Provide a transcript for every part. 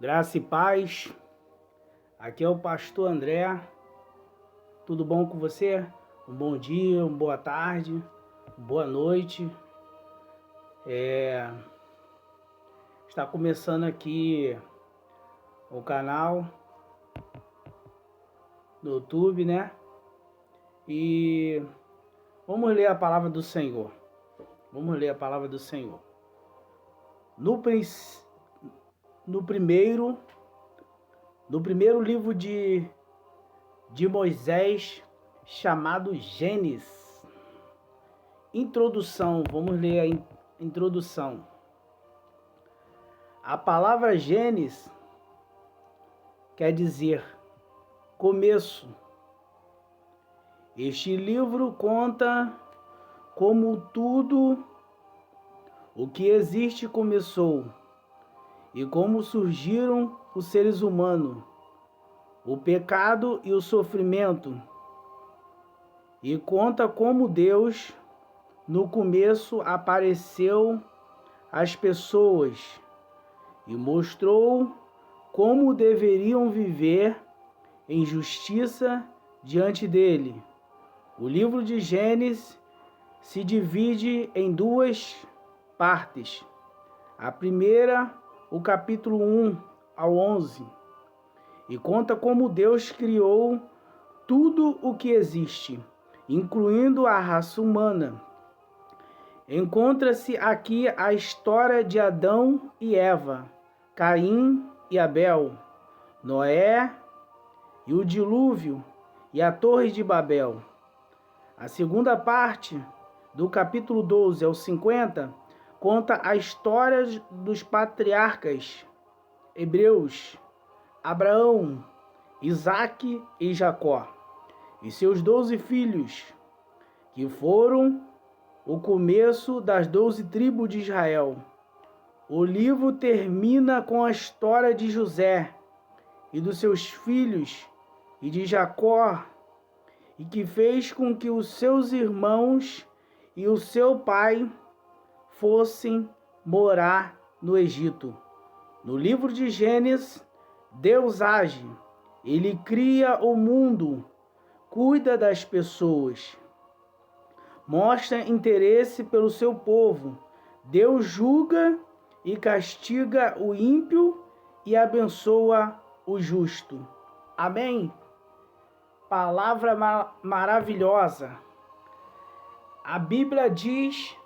Graça e paz, aqui é o pastor André, tudo bom com você? Um bom dia, uma boa tarde, boa noite. Está começando aqui o canal no YouTube, né? E vamos ler a palavra do Senhor. Vamos ler a palavra do Senhor. No primeiro livro de Moisés, chamado Gênesis. Introdução, vamos ler a introdução. A palavra Gênesis quer dizer começo. Este livro conta como tudo o que existe começou e como surgiram os seres humanos, o pecado e o sofrimento, e conta como Deus no começo apareceu às pessoas e mostrou como deveriam viver em justiça diante dele. O livro de Gênesis se divide em duas partes. A primeira, o capítulo 1 ao 11, e conta como Deus criou tudo o que existe, incluindo a raça humana. Encontra-se aqui a história de Adão e Eva, Caim e Abel, Noé e o dilúvio e a Torre de Babel. A segunda parte, do capítulo 12 ao 50, conta a história dos patriarcas hebreus, Abraão, Isaque e Jacó, e seus 12 filhos, que foram o começo das 12 tribos de Israel. O livro termina com a história de José e dos seus filhos e de Jacó, e que fez com que os seus irmãos e o seu pai fossem morar no Egito. No livro de Gênesis, Deus age. Ele cria o mundo, cuida das pessoas, mostra interesse pelo seu povo. Deus julga e castiga o ímpio e abençoa o justo. Amém? Palavra maravilhosa. A Bíblia diz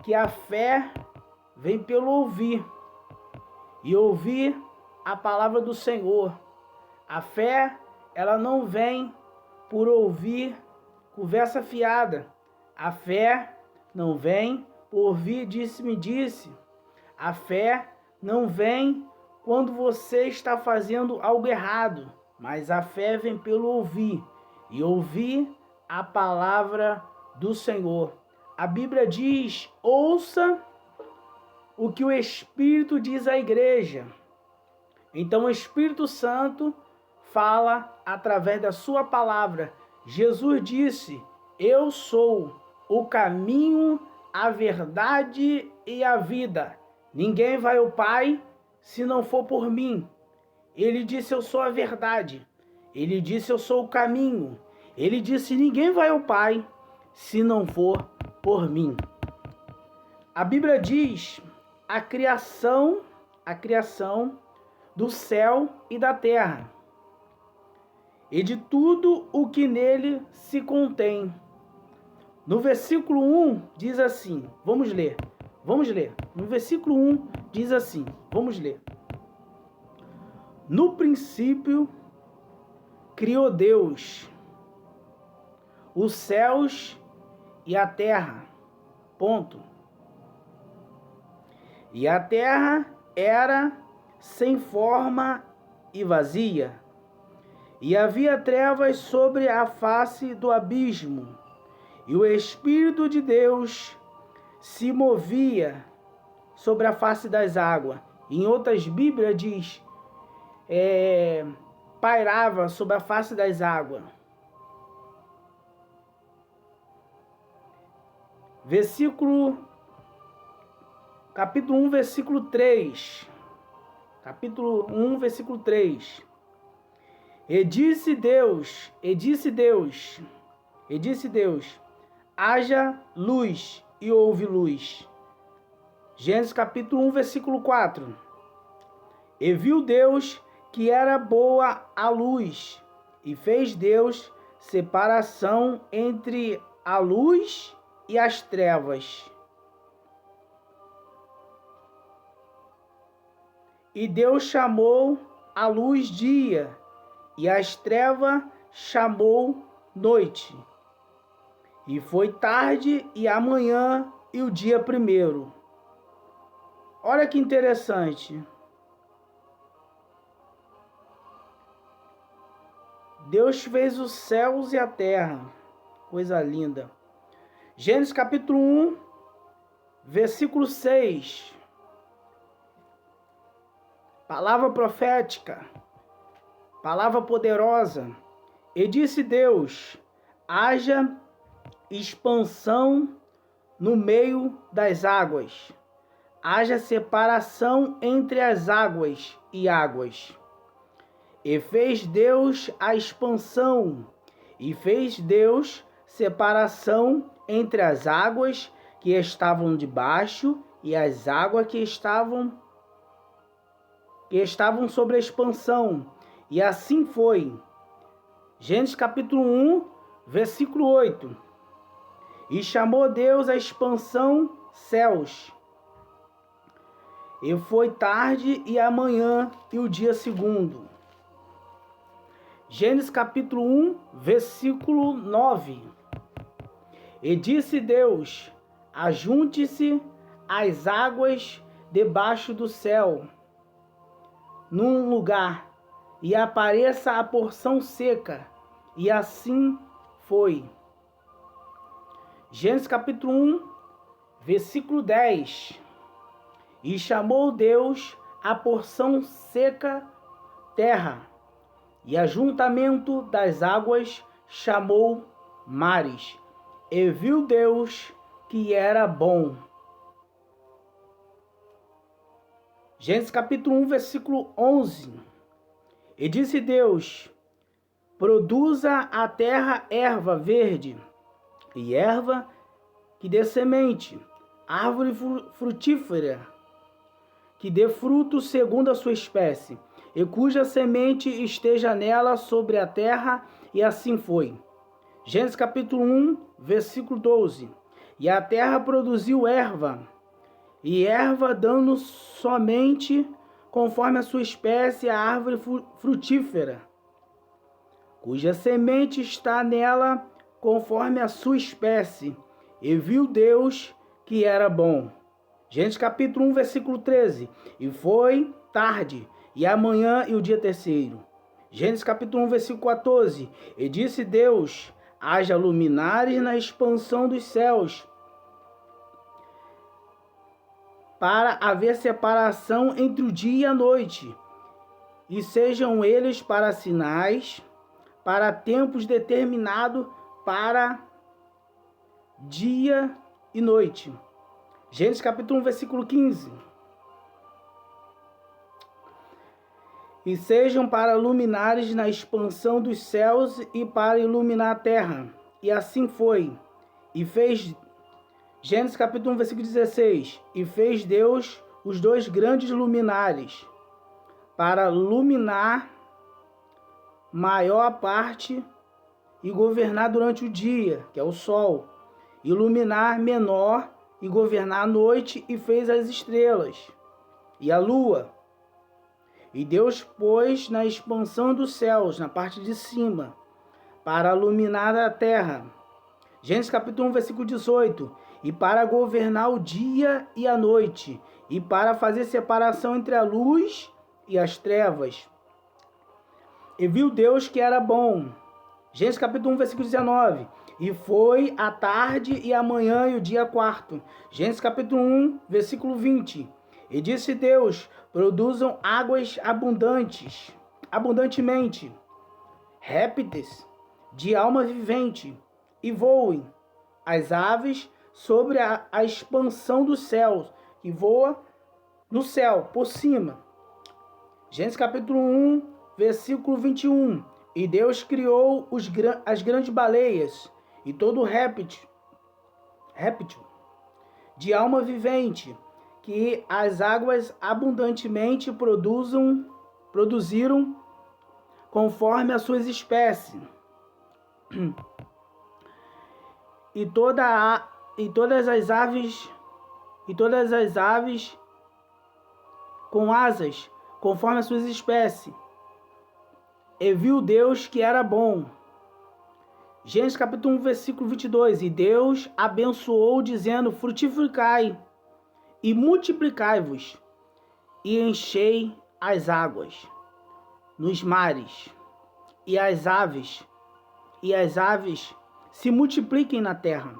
que a fé vem pelo ouvir, e ouvir a palavra do Senhor. A fé, ela não vem por ouvir conversa fiada. A fé não vem por ouvir disse-me-disse. A fé não vem quando você está fazendo algo errado, mas a fé vem pelo ouvir, e ouvir a palavra do Senhor. A Bíblia diz: ouça o que o Espírito diz à igreja. Então o Espírito Santo fala através da sua palavra. Jesus disse: eu sou o caminho, a verdade e a vida. Ninguém vai ao Pai se não for por mim. Ele disse: eu sou a verdade. Ele disse: eu sou o caminho. Ele disse: ninguém vai ao Pai se não for por mim. A Bíblia diz a criação do céu e da terra, e de tudo o que nele se contém. No versículo 1 diz assim, vamos ler. No versículo 1 diz assim, vamos ler. No princípio criou Deus os céus e a terra. Ponto. E a terra era sem forma e vazia, e havia trevas sobre a face do abismo, e o Espírito de Deus se movia sobre a face das águas. Em outras Bíblias diz, pairava sobre a face das águas. Capítulo 1, versículo 3. capítulo 1, versículo 3. E disse Deus, haja luz, e houve luz. Gênesis capítulo 1, versículo 4. E viu Deus que era boa a luz, e fez Deus separação entre a luz e as trevas. E Deus chamou a luz dia, e as trevas chamou noite. E foi tarde e amanhã e o dia primeiro. Olha que interessante. Deus fez os céus e a terra. Coisa linda. Gênesis capítulo 1, versículo 6. Palavra profética. Palavra poderosa. E disse Deus, haja expansão no meio das águas. Haja separação entre as águas e águas. E fez Deus a expansão, e fez Deus separação entre as águas que estavam debaixo e as águas que estavam sobre a expansão. E assim foi. Gênesis capítulo 1, versículo 8. E chamou Deus a expansão céus. E foi tarde e amanhã e o dia segundo. Gênesis capítulo 1, versículo 9. E disse Deus, ajunte-se as águas debaixo do céu, num lugar, e apareça a porção seca. E assim foi. Gênesis capítulo 1, versículo 10. E chamou Deus a porção seca terra, e ajuntamento das águas chamou mares. E viu Deus que era bom. Gênesis capítulo 1, versículo 11. E disse Deus, produza a terra erva verde, e erva que dê semente, árvore frutífera, que dê fruto segundo a sua espécie, e cuja semente esteja nela sobre a terra, e assim foi. Gênesis capítulo 1, versículo 12. E a terra produziu erva, e erva dando somente conforme a sua espécie, a árvore frutífera, cuja semente está nela conforme a sua espécie. E viu Deus que era bom. Gênesis capítulo 1, versículo 13. E foi tarde, e amanhã e o dia terceiro. Gênesis capítulo 1, versículo 14. E disse Deus, haja luminares na expansão dos céus, para haver separação entre o dia e a noite, e sejam eles para sinais, para tempos determinados, para dia e noite. Gênesis capítulo 1, versículo 15. E sejam para luminares na expansão dos céus e para iluminar a terra. E assim foi. E fez... Gênesis capítulo 1, versículo 16. E fez Deus os dois grandes luminares, para iluminar maior parte e governar durante o dia, que é o sol. Iluminar menor e governar a noite, e fez as estrelas e a lua. E Deus pôs na expansão dos céus, na parte de cima, para iluminar a terra. Gênesis capítulo 1, versículo 18. E para governar o dia e a noite, e para fazer separação entre a luz e as trevas. E viu Deus que era bom. Gênesis capítulo 1, versículo 19. E foi a tarde e a manhã e o dia quarto. Gênesis capítulo 1, versículo 20. E disse Deus, produzam águas abundantemente, répteis de alma vivente, e voem as aves sobre a expansão dos céus, que voa no céu, por cima. Gênesis capítulo 1, versículo 21. E Deus criou as grandes baleias e todo réptil de alma vivente, que as águas abundantemente produziram conforme as suas espécies. E todas as aves com asas, conforme as suas espécies. E viu Deus que era bom. Gênesis capítulo 1, versículo 22. E Deus abençoou, dizendo: frutificai e multiplicai-vos, e enchei as águas nos mares, e as aves se multipliquem na terra.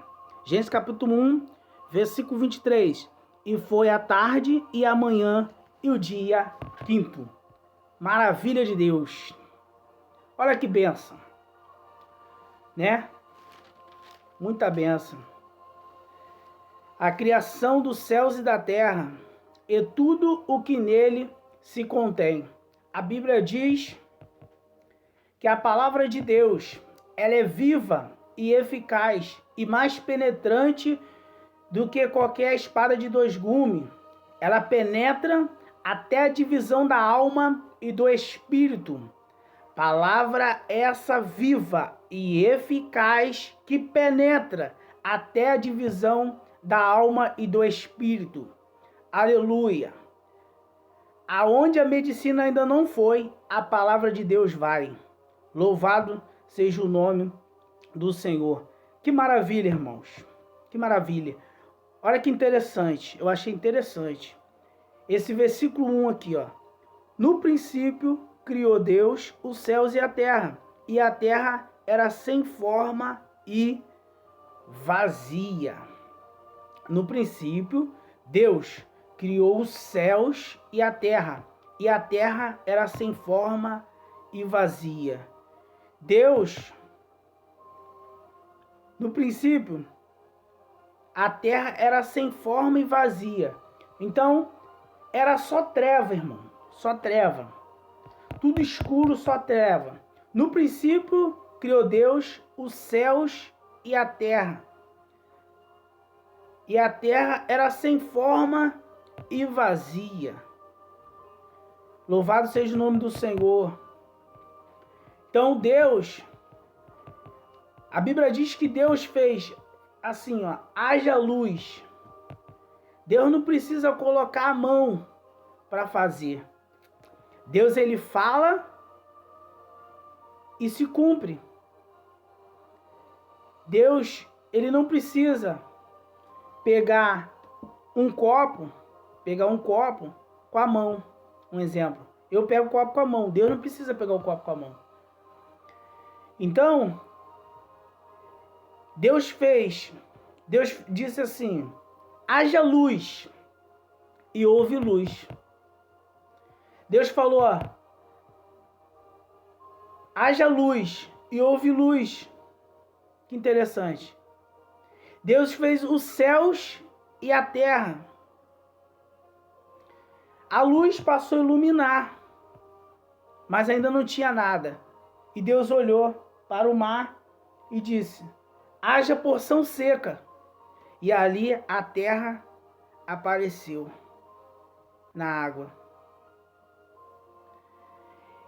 Gênesis capítulo 1, versículo 23. E foi a tarde e a manhã e o dia quinto. Maravilha de Deus. Olha que bênção, né? Muita bênção. A criação dos céus e da terra e tudo o que nele se contém. A Bíblia diz que a palavra de Deus, ela é viva e eficaz e mais penetrante do que qualquer espada de dois gumes. Ela penetra até a divisão da alma e do espírito. Palavra essa viva e eficaz que penetra até a divisão da alma e do espírito. Aleluia! Aonde a medicina ainda não foi, a palavra de Deus vai. Louvado seja o nome do Senhor. Que maravilha, irmãos. Que maravilha. Olha que interessante. Eu achei interessante. Esse versículo 1 aqui, ó. No princípio, criou Deus os céus e a terra era sem forma e vazia. No princípio, Deus criou os céus e a terra era sem forma e vazia. Deus, no princípio, a terra era sem forma e vazia. Então, era só treva, irmão. Só treva. Tudo escuro, só treva. No princípio, criou Deus os céus e a terra. E a terra era sem forma e vazia. Louvado seja o nome do Senhor. Então Deus, a Bíblia diz que Deus fez assim, ó, haja luz. Deus não precisa colocar a mão para fazer. Deus, ele fala e se cumpre. Deus, ele não precisa pegar um copo com a mão. Um exemplo. Eu pego o copo com a mão. Deus não precisa pegar o copo com a mão. Então, Deus disse assim, haja luz, e houve luz. Deus falou, ó, haja luz, e houve luz. Que interessante. Deus fez os céus e a terra. A luz passou a iluminar, mas ainda não tinha nada. E Deus olhou para o mar e disse, haja porção seca. E ali a terra apareceu na água.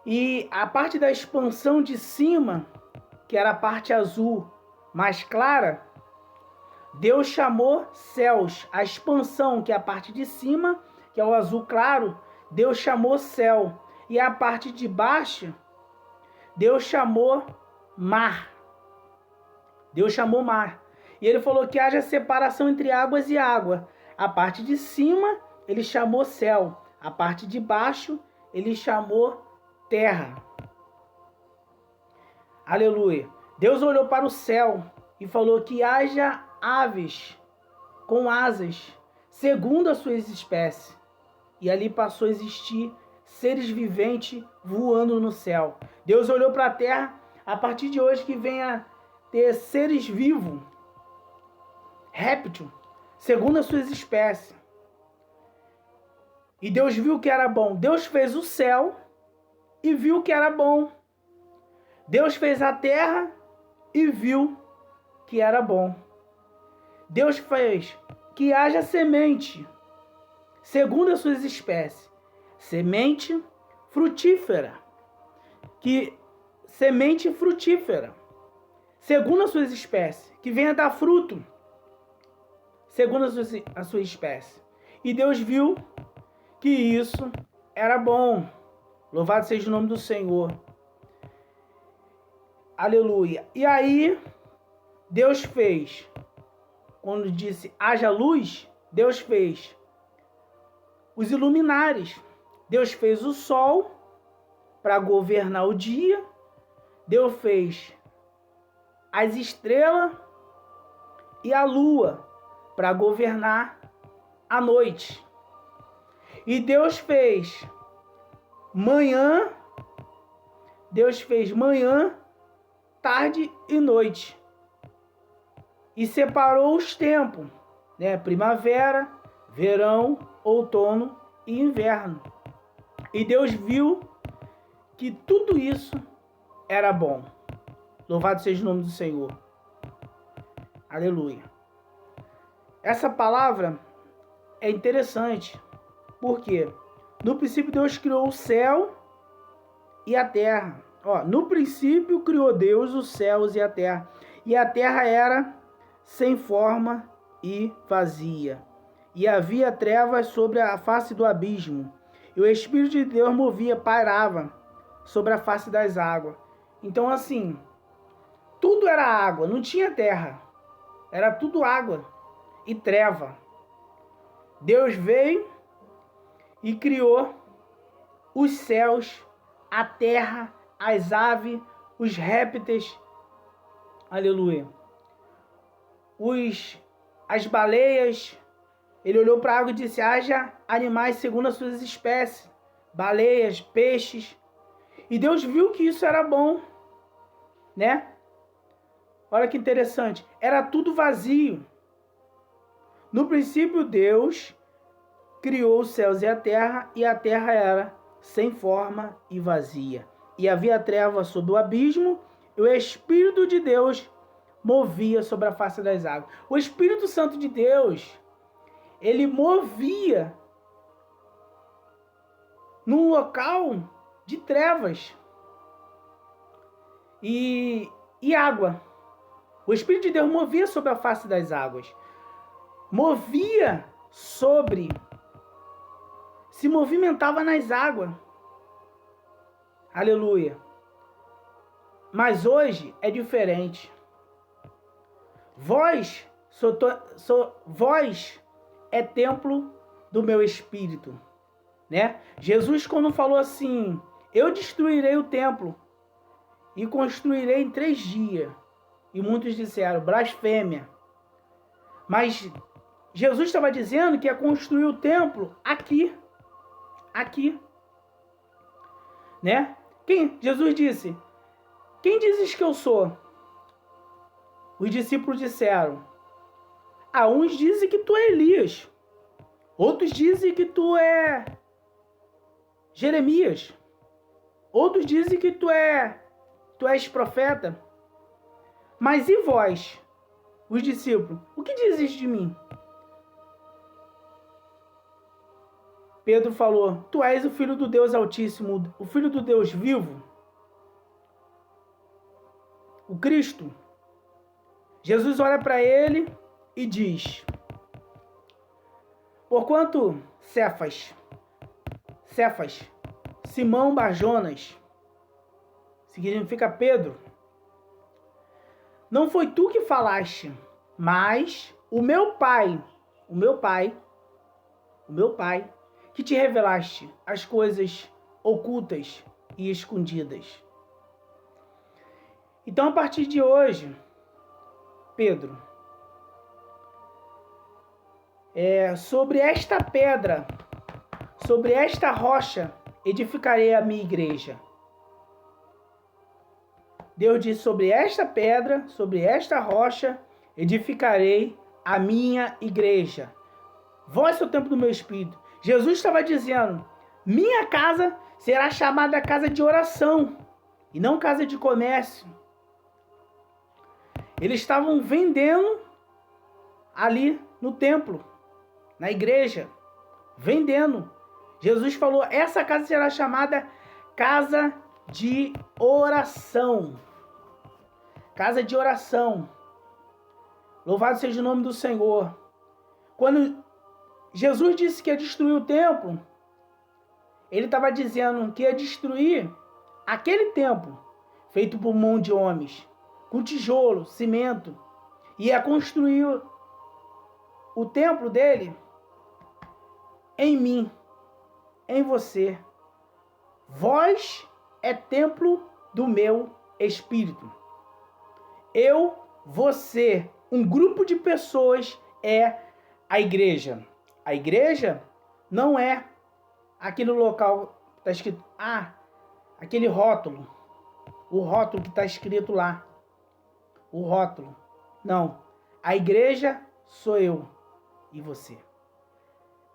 E a parte da expansão de cima, que era a parte azul mais clara, Deus chamou céus. A expansão, que é a parte de cima, que é o azul claro, Deus chamou céu. E a parte de baixo, Deus chamou mar. Deus chamou mar. E ele falou que haja separação entre águas e água. A parte de cima, ele chamou céu. A parte de baixo, ele chamou terra. Aleluia. Deus olhou para o céu e falou que haja aves com asas, segundo as suas espécies. E ali passou a existir seres viventes voando no céu. Deus olhou para a terra, a partir de hoje que venha ter seres vivos, réptil, segundo as suas espécies. E Deus viu que era bom. Deus fez o céu e viu que era bom. Deus fez a terra e viu que era bom. Deus fez que haja semente, segundo as suas espécies. Semente frutífera. Semente frutífera, segundo as suas espécies. Que venha dar fruto, segundo a sua espécie. E Deus viu que isso era bom. Louvado seja o nome do Senhor. Aleluia. E aí, Deus fez, quando disse haja luz, Deus fez os iluminares. Deus fez o sol para governar o dia. Deus fez as estrelas e a lua para governar a noite. E Deus fez manhã, tarde e noite. E separou os tempos, né? Primavera, verão, outono e inverno. E Deus viu que tudo isso era bom. Louvado seja o nome do Senhor. Aleluia. Essa palavra é interessante. Por quê? No princípio Deus criou o céu e a terra. No princípio criou Deus os céus e a terra. E a terra era sem forma e vazia. E havia trevas sobre a face do abismo. E o Espírito de Deus pairava sobre a face das águas. Então, assim, tudo era água, não tinha terra. Era tudo água e treva. Deus veio e criou os céus, a terra, as aves, os répteis. Aleluia. As baleias. Ele olhou para a água e disse: haja animais segundo as suas espécies, baleias, peixes. E Deus viu que isso era bom, né? Olha que interessante. Era tudo vazio. No princípio, Deus criou os céus e a terra era sem forma e vazia. E havia trevas sobre o abismo, e o Espírito de Deus movia sobre a face das águas. O Espírito Santo de Deus, ele movia num local de trevas e água. O Espírito de Deus movia sobre a face das águas. Se movimentava nas águas. Aleluia. Mas hoje é diferente. Vós é templo do meu Espírito, né? Jesus, quando falou assim: eu destruirei o templo e construirei em 3 dias. E muitos disseram: blasfêmia. Mas Jesus estava dizendo que ia construir o templo aqui, né? Jesus disse: quem dizes que eu sou? Os discípulos disseram: uns dizem que tu é Elias, outros dizem que tu é Jeremias, outros dizem que tu és profeta. Mas e vós, os discípulos, o que dizes de mim? Pedro falou: tu és o Filho do Deus Altíssimo, o Filho do Deus vivo, o Cristo. Jesus olha para ele e diz: porquanto Cefas, Simão Barjonas, significa Pedro, não foi tu que falaste, mas o meu Pai, que te revelaste as coisas ocultas e escondidas. Então, a partir de hoje, Pedro, sobre esta pedra, sobre esta rocha, edificarei a minha igreja. Deus diz: sobre esta pedra, sobre esta rocha, edificarei a minha igreja. Vós é o templo do meu Espírito. Jesus estava dizendo: minha casa será chamada casa de oração e não casa de comércio. Eles estavam vendendo ali no templo, na igreja, vendendo. Jesus falou: essa casa será chamada casa de oração. Casa de oração. Louvado seja o nome do Senhor. Quando Jesus disse que ia destruir o templo, ele estava dizendo que ia destruir aquele templo feito por mão de homens, com tijolo, cimento, e ia construir o templo dele em mim, em você. Vós é templo do meu Espírito. Eu, você, um grupo de pessoas é a igreja. A igreja não é aquele local que está escrito, aquele rótulo. O rótulo que está escrito lá. O rótulo. Não. A igreja sou eu e você.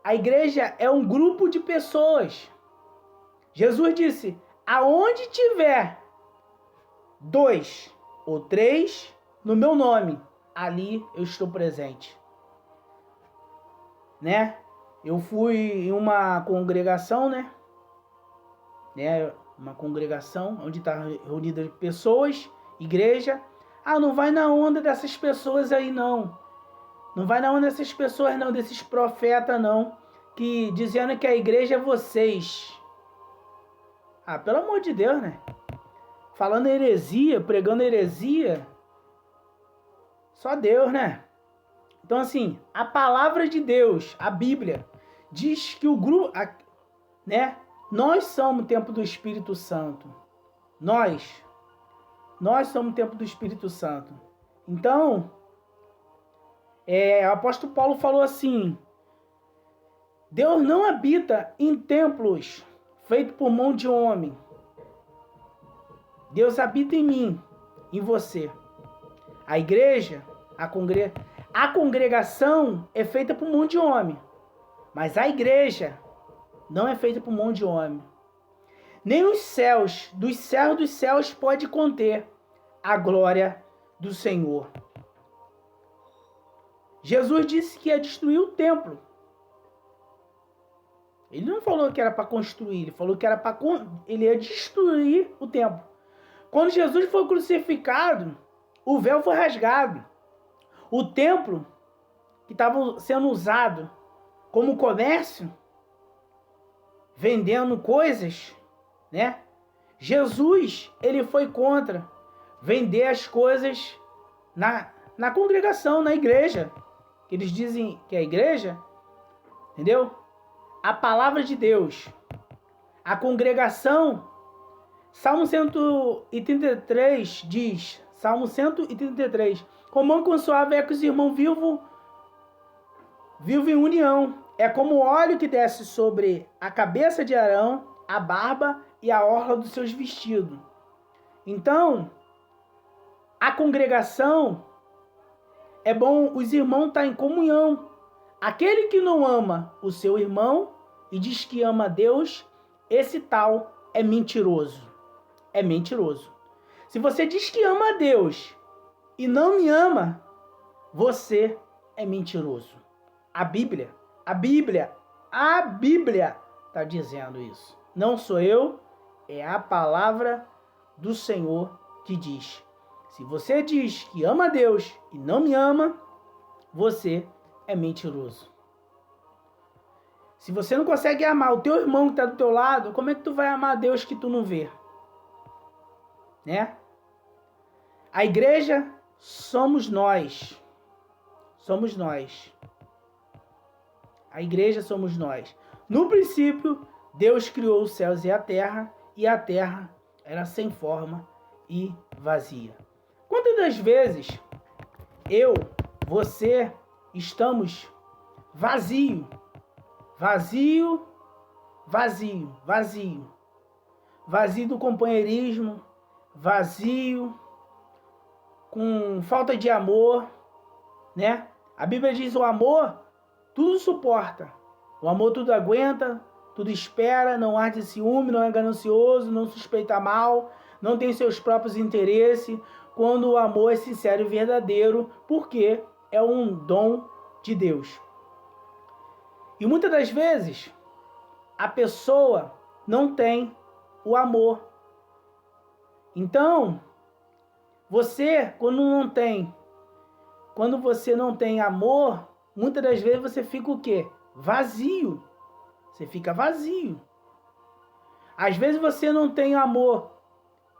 A igreja é um grupo de pessoas. Jesus disse: aonde tiver 2 ou 3 no meu nome, ali eu estou presente. Né? Eu fui em uma congregação, né? Uma congregação onde está reunidas pessoas, igreja. Não vai na onda dessas pessoas aí, não. Não vai na onda dessas pessoas, não, desses profetas, não, que dizendo que a igreja é vocês. Pelo amor de Deus, né? Falando heresia, pregando heresia. Só Deus, né? Então, assim, a palavra de Deus, a Bíblia, diz que o grupo, né? Nós somos o templo do Espírito Santo. Nós somos o templo do Espírito Santo. Então, o apóstolo Paulo falou assim: Deus não habita em templos feitos por mão de homem. Deus habita em mim, em você. A igreja, a congregação é feita por mão de homem. Mas a igreja não é feita por mão de homem. Nem os céus, dos céus pode conter a glória do Senhor. Jesus disse que ia destruir o templo. Ele não falou que era para construir, ele falou que era ele ia destruir o templo. Quando Jesus foi crucificado, o véu foi rasgado. O templo que estava sendo usado como comércio, vendendo coisas, né? Jesus, ele foi contra vender as coisas na congregação, na igreja. Eles dizem que é a igreja, entendeu? A palavra de Deus, a congregação. Salmo 133 diz, Salmo 133, comão consoável é que os irmãos vivem em união. É como o óleo que desce sobre a cabeça de Arão, a barba e a orla dos seus vestidos. Então, a congregação, é bom os irmãos estar em comunhão. Aquele que não ama o seu irmão e diz que ama a Deus, esse tal é mentiroso. É mentiroso. Se você diz que ama a Deus e não me ama, você é mentiroso. A Bíblia está dizendo isso. Não sou eu, é a palavra do Senhor que diz. Se você diz que ama a Deus e não me ama, você é mentiroso. Se você não consegue amar o teu irmão que está do teu lado, como é que tu vai amar a Deus que tu não vê? Né? A igreja somos nós. Somos nós. A igreja somos nós. No princípio, Deus criou os céus e a terra era sem forma e vazia. Quantas das vezes eu, você, estamos vazio do companheirismo, vazio, com falta de amor, né? A Bíblia diz: o amor tudo suporta, O amor tudo aguenta, tudo espera, não arde ciúme, não é ganancioso, não suspeita mal, não tem seus próprios interesses. Quando o amor é sincero e verdadeiro, porque é um dom de Deus. E muitas das vezes, a pessoa não tem o amor. Então, você, quando você não tem amor, muitas das vezes você fica o quê? Vazio. Você fica vazio. Às vezes você não tem amor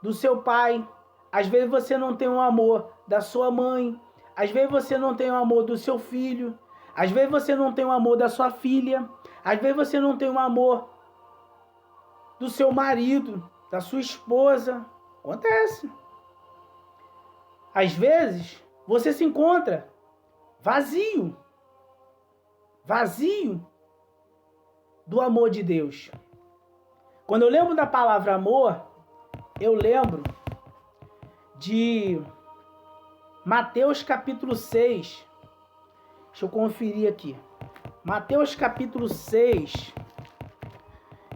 do seu pai, às vezes você não tem o amor da sua mãe, às vezes você não tem o amor do seu filho, às vezes você não tem o amor da sua filha, às vezes você não tem o amor do seu marido, da sua esposa. Acontece. Às vezes você se encontra vazio. Vazio do amor de Deus. Quando eu lembro da palavra amor, eu lembro de Mateus capítulo 6. Deixa eu conferir aqui. Mateus capítulo 6,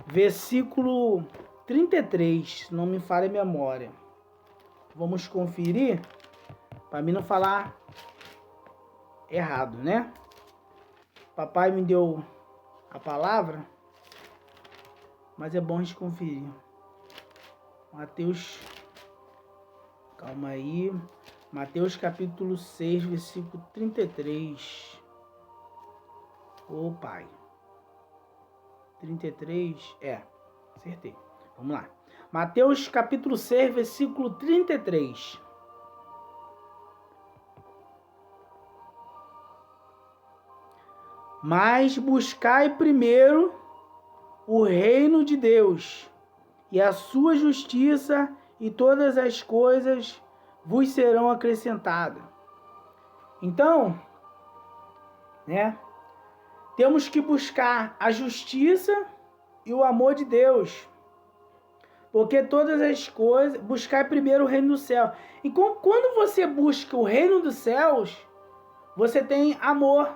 versículo 33, se não me falha a memória. Vamos conferir, para mim não falar errado, né? Papai me deu a palavra, mas é bom a gente conferir. Mateus, calma aí. Mateus capítulo 6, versículo 33. Ô pai. 33, acertei. Vamos lá. Mateus capítulo 6, versículo 33. Mas buscai primeiro o reino de Deus e a sua justiça, e todas as coisas vos serão acrescentadas. Então, temos que buscar a justiça e o amor de Deus. Porque todas as coisas, buscar primeiro o reino do céu. E quando você busca o reino dos céus, você tem amor.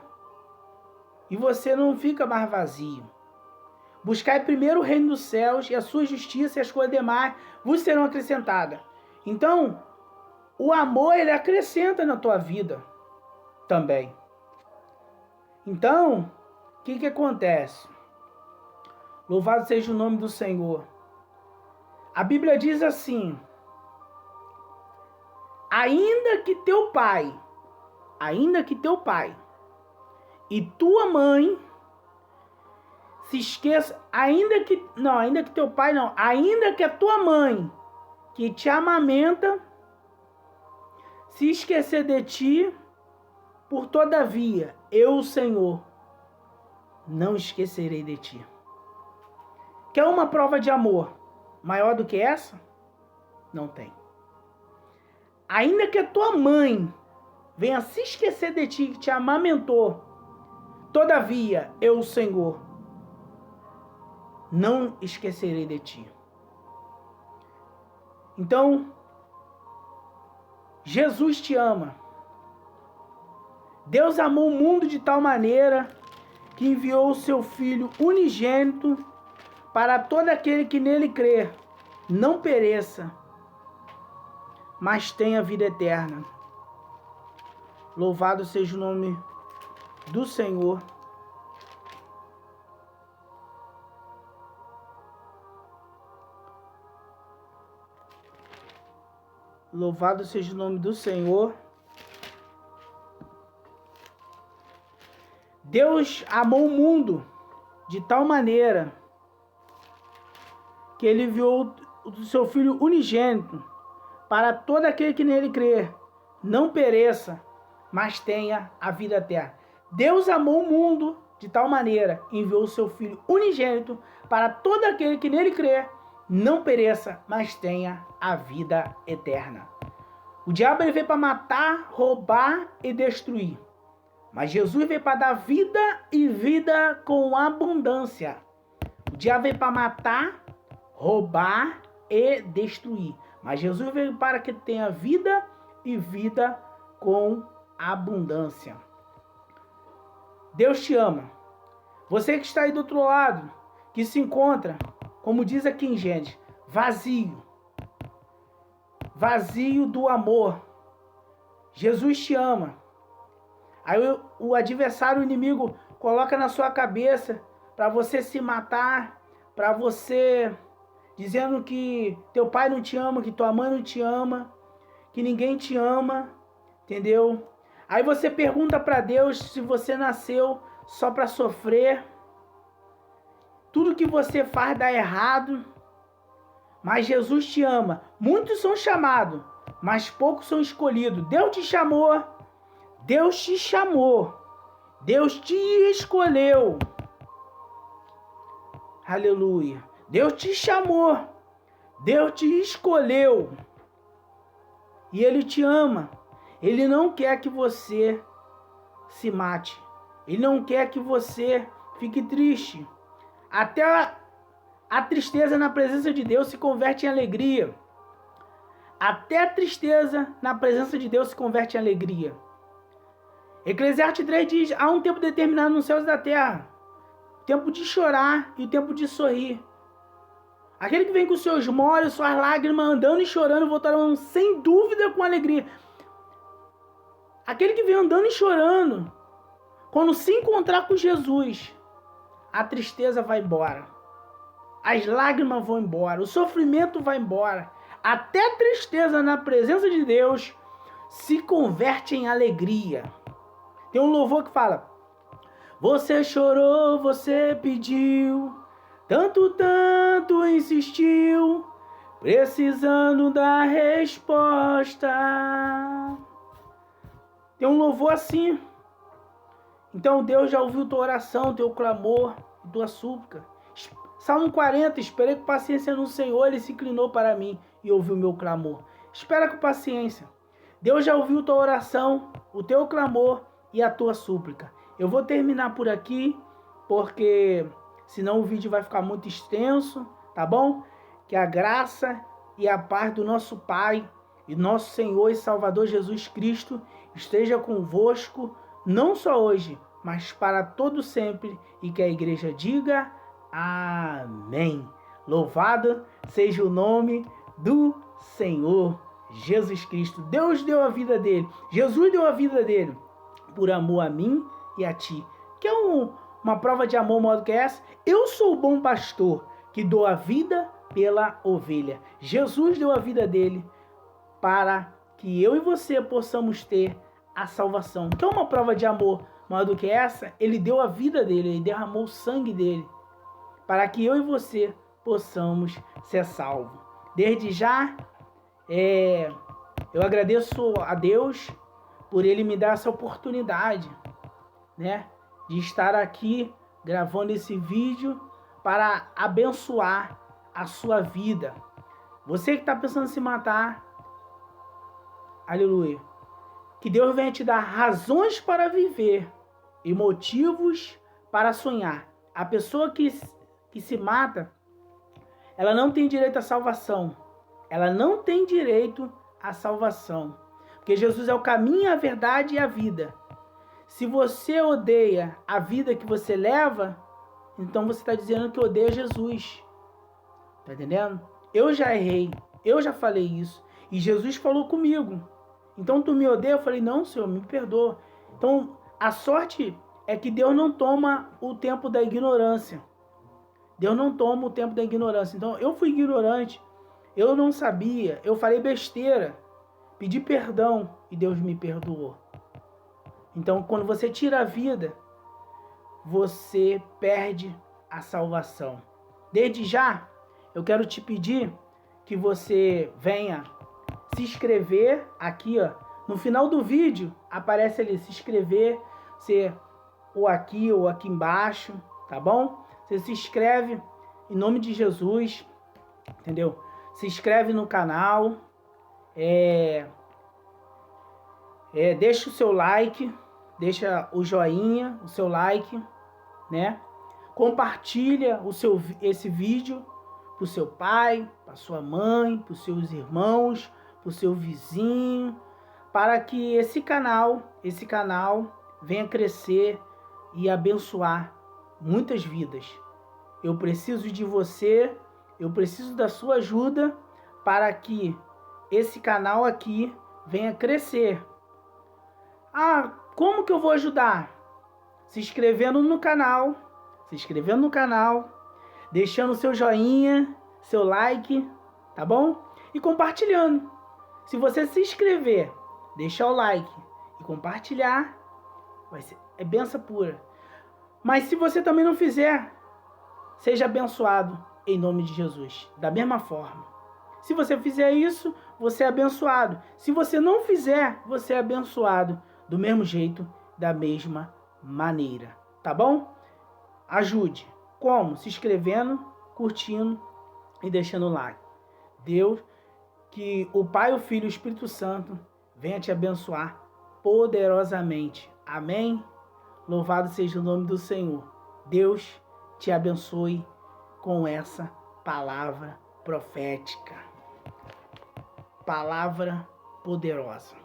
E você não fica mais vazio. Buscar primeiro o reino dos céus e a sua justiça, e as coisas demais vos serão acrescentadas. Então, o amor, ele acrescenta na tua vida também. Então, o que acontece? Louvado seja o nome do Senhor. A Bíblia diz assim: ainda que teu pai e tua mãe se esqueça, ainda que a tua mãe que te amamenta se esquecer de ti, por todavia, eu, o Senhor, não esquecerei de ti. Quer uma prova de amor maior do que essa? Não tem. Ainda que a tua mãe venha se esquecer de ti, que te amamentou, todavia, eu, o Senhor, não esquecerei de ti. Então, Jesus te ama. Deus amou o mundo de tal maneira que enviou o seu Filho unigênito para todo aquele que nele crê, não pereça, mas tenha vida eterna. Louvado seja o nome do Senhor. Louvado seja o nome do Senhor. Deus amou o mundo de tal maneira que ele enviou o seu Filho unigênito para todo aquele que nele crer, não pereça, mas tenha a vida eterna. Deus amou o mundo de tal maneira, enviou o seu Filho unigênito para todo aquele que nele crer, não pereça, mas tenha a vida eterna. O diabo ele veio para matar, roubar e destruir. Mas Jesus veio para dar vida e vida com abundância. O diabo veio para matar, roubar e destruir. Mas Jesus veio para que tenha vida e vida com abundância. Deus te ama. Você que está aí do outro lado, que se encontra, como diz aqui em Gênesis, vazio. Vazio do amor. Jesus te ama. Aí o adversário, o inimigo, coloca na sua cabeça para você se matar, para você dizendo que teu pai não te ama, que tua mãe não te ama, que ninguém te ama, entendeu? Aí você pergunta para Deus se você nasceu só para sofrer. Tudo que você faz dá errado, mas Jesus te ama. Muitos são chamados, mas poucos são escolhidos. Deus te chamou, Deus te chamou, Deus te escolheu. Aleluia. Deus te chamou, Deus te escolheu. E Ele te ama. Ele não quer que você se mate. Ele não quer que você fique triste. Até a tristeza na presença de Deus se converte em alegria. Até a tristeza na presença de Deus se converte em alegria. Eclesiastes 3 diz, há um tempo determinado nos céus da terra. O tempo de chorar e o tempo de sorrir. Aquele que vem com seus molhos, suas lágrimas, andando e chorando, voltarão sem dúvida com alegria. Aquele que vem andando e chorando, quando se encontrar com Jesus, a tristeza vai embora. As lágrimas vão embora. O sofrimento vai embora. Até a tristeza na presença de Deus se converte em alegria. Tem um louvor que fala: você chorou, você pediu, tanto insistiu, precisando da resposta. Tem um louvor assim. Então Deus já ouviu tua oração, teu clamor, tua súplica. Salmo 40, esperei com paciência no Senhor, Ele se inclinou para mim e ouviu meu clamor. Espera com paciência. Deus já ouviu tua oração, o teu clamor e a tua súplica. Eu vou terminar por aqui, porque senão o vídeo vai ficar muito extenso, tá bom? Que a graça e a paz do nosso Pai e nosso Senhor e Salvador Jesus Cristo esteja convosco, não só hoje, mas para todo sempre, e que a igreja diga amém. Louvado seja o nome do Senhor Jesus Cristo. Deus deu a vida dele, Jesus deu a vida dele, por amor a mim e a ti. Quer uma prova de amor maior do que essa? Eu sou o bom pastor, que dou a vida pela ovelha. Jesus deu a vida dele para que eu e você possamos ter a salvação. Quer uma prova de amor maior do que essa? Ele deu a vida dele, ele derramou o sangue dele, para que eu e você possamos ser salvos. Desde já, eu agradeço a Deus por Ele me dar essa oportunidade, né, de estar aqui gravando esse vídeo para abençoar a sua vida. Você que está pensando em se matar, aleluia, que Deus venha te dar razões para viver e motivos para sonhar. A pessoa que se mata, ela não tem direito à salvação. Ela não tem direito à salvação. Porque Jesus é o caminho, a verdade e a vida. Se você odeia a vida que você leva, então você está dizendo que odeia Jesus. Tá entendendo? Eu já errei. Eu já falei isso. E Jesus falou comigo. Então tu me odeia? Eu falei, não, Senhor, me perdoa. Então a sorte é que Deus não toma o tempo da ignorância. Deus não toma o tempo da ignorância. Então eu fui ignorante. Eu não sabia. Eu falei besteira. Pedi perdão e Deus me perdoou. Então, quando você tira a vida, você perde a salvação. Desde já, eu quero te pedir que você venha se inscrever aqui, ó. No final do vídeo, aparece ali, se inscrever, ou aqui embaixo, tá bom? Você se inscreve em nome de Jesus, entendeu? Se inscreve no canal, deixa o seu like, deixa o joinha, o seu like, né? Compartilha esse vídeo para o seu pai, para sua mãe, para os seus irmãos, para o seu vizinho, para que esse canal venha crescer e abençoar muitas vidas. Eu preciso de você, eu preciso da sua ajuda para que esse canal aqui venha crescer. Ah, como que eu vou ajudar? Se inscrevendo no canal, deixando seu joinha, seu like, tá bom? E compartilhando. Se você se inscrever, deixar o like e compartilhar, é bênção pura. Mas se você também não fizer, seja abençoado em nome de Jesus. Da mesma forma. Se você fizer isso, você é abençoado. Se você não fizer, você é abençoado do mesmo jeito, da mesma maneira. Tá bom? Ajude. Como? Se inscrevendo, curtindo e deixando o like. Deus, que o Pai, o Filho e o Espírito Santo venha te abençoar poderosamente. Amém? Louvado seja o nome do Senhor. Deus te abençoe com essa palavra profética. Palavra poderosa.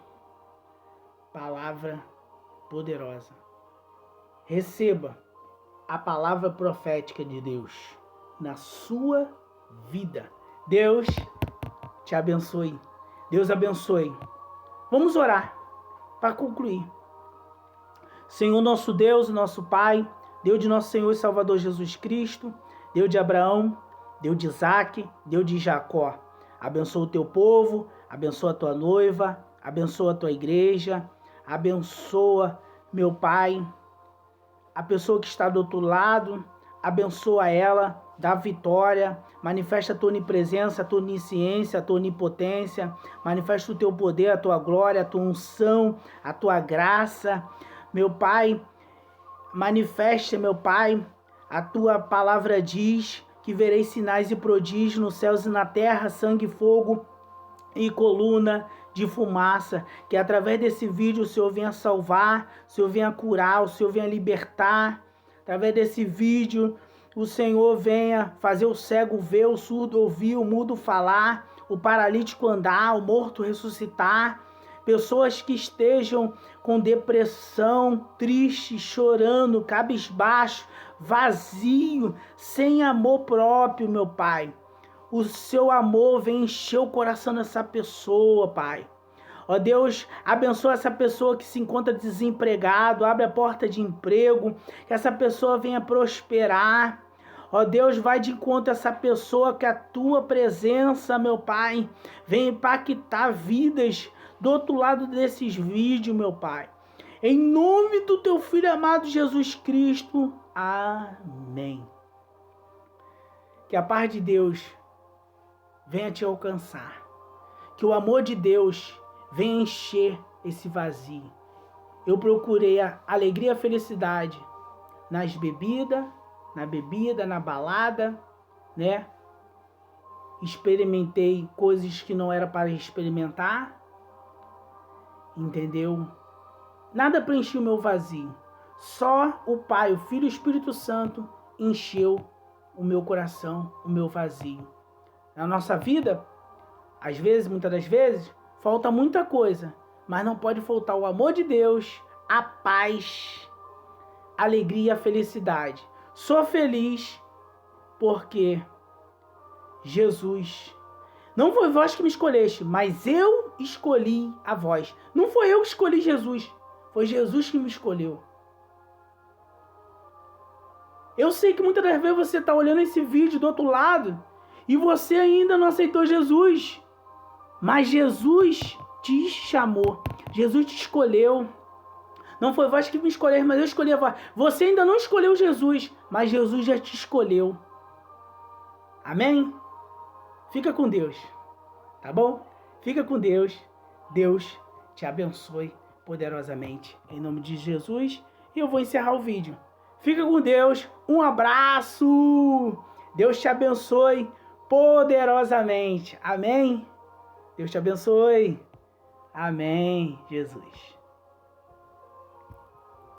Palavra poderosa. Receba a palavra profética de Deus na sua vida. Deus te abençoe. Deus abençoe. Vamos orar para concluir. Senhor nosso Deus, nosso Pai, Deus de nosso Senhor e Salvador Jesus Cristo, Deus de Abraão, Deus de Isaac, Deus de Jacó. Abençoa o teu povo, abençoa a tua noiva, abençoa a tua igreja, abençoa, meu Pai, a pessoa que está do outro lado, abençoa ela, dá vitória, manifesta a tua onipresença, a tua onisciência, a tua onipotência, manifesta o teu poder, a tua glória, a tua unção, a tua graça. Meu Pai, manifesta, meu Pai, a tua palavra diz que verei sinais e prodígios nos céus e na terra, sangue, fogo e coluna de fumaça, que através desse vídeo o Senhor venha salvar, o Senhor venha curar, o Senhor venha libertar. Através desse vídeo o Senhor venha fazer o cego ver, o surdo ouvir, o mudo falar, o paralítico andar, o morto ressuscitar. Pessoas que estejam com depressão, tristes, chorando, cabisbaixo, vazio, sem amor próprio, meu Pai. O seu amor vem encher o coração dessa pessoa, Pai. Ó Deus, abençoa essa pessoa que se encontra desempregado, abre a porta de emprego, que essa pessoa venha prosperar. Ó Deus, vai de encontro a essa pessoa, que a tua presença, meu Pai, venha impactar vidas do outro lado desses vídeos, meu Pai. Em nome do teu Filho amado Jesus Cristo. Amém. Que a paz de Deus venha te alcançar. Que o amor de Deus venha encher esse vazio. Eu procurei a alegria e a felicidade nas bebidas, na balada, né? Experimentei coisas que não era para experimentar. Entendeu? Nada preencheu o meu vazio. Só o Pai, o Filho e o Espírito Santo encheu o meu coração, o meu vazio. Na nossa vida, às vezes, muitas das vezes, falta muita coisa, mas não pode faltar o amor de Deus, a paz, a alegria e a felicidade. Sou feliz porque Jesus, não foi vós que me escolheste, mas eu escolhi a vós. Não foi eu que escolhi Jesus, foi Jesus que me escolheu. Eu sei que muitas das vezes você está olhando esse vídeo do outro lado e você ainda não aceitou Jesus. Mas Jesus te chamou, Jesus te escolheu. Não foi vós que me escolheram, mas eu escolhi a vós. Você ainda não escolheu Jesus, mas Jesus já te escolheu. Amém? Fica com Deus, tá bom? Fica com Deus. Deus te abençoe poderosamente. Em nome de Jesus. E eu vou encerrar o vídeo. Fica com Deus. Um abraço. Deus te abençoe poderosamente. Amém? Deus te abençoe. Amém, Jesus.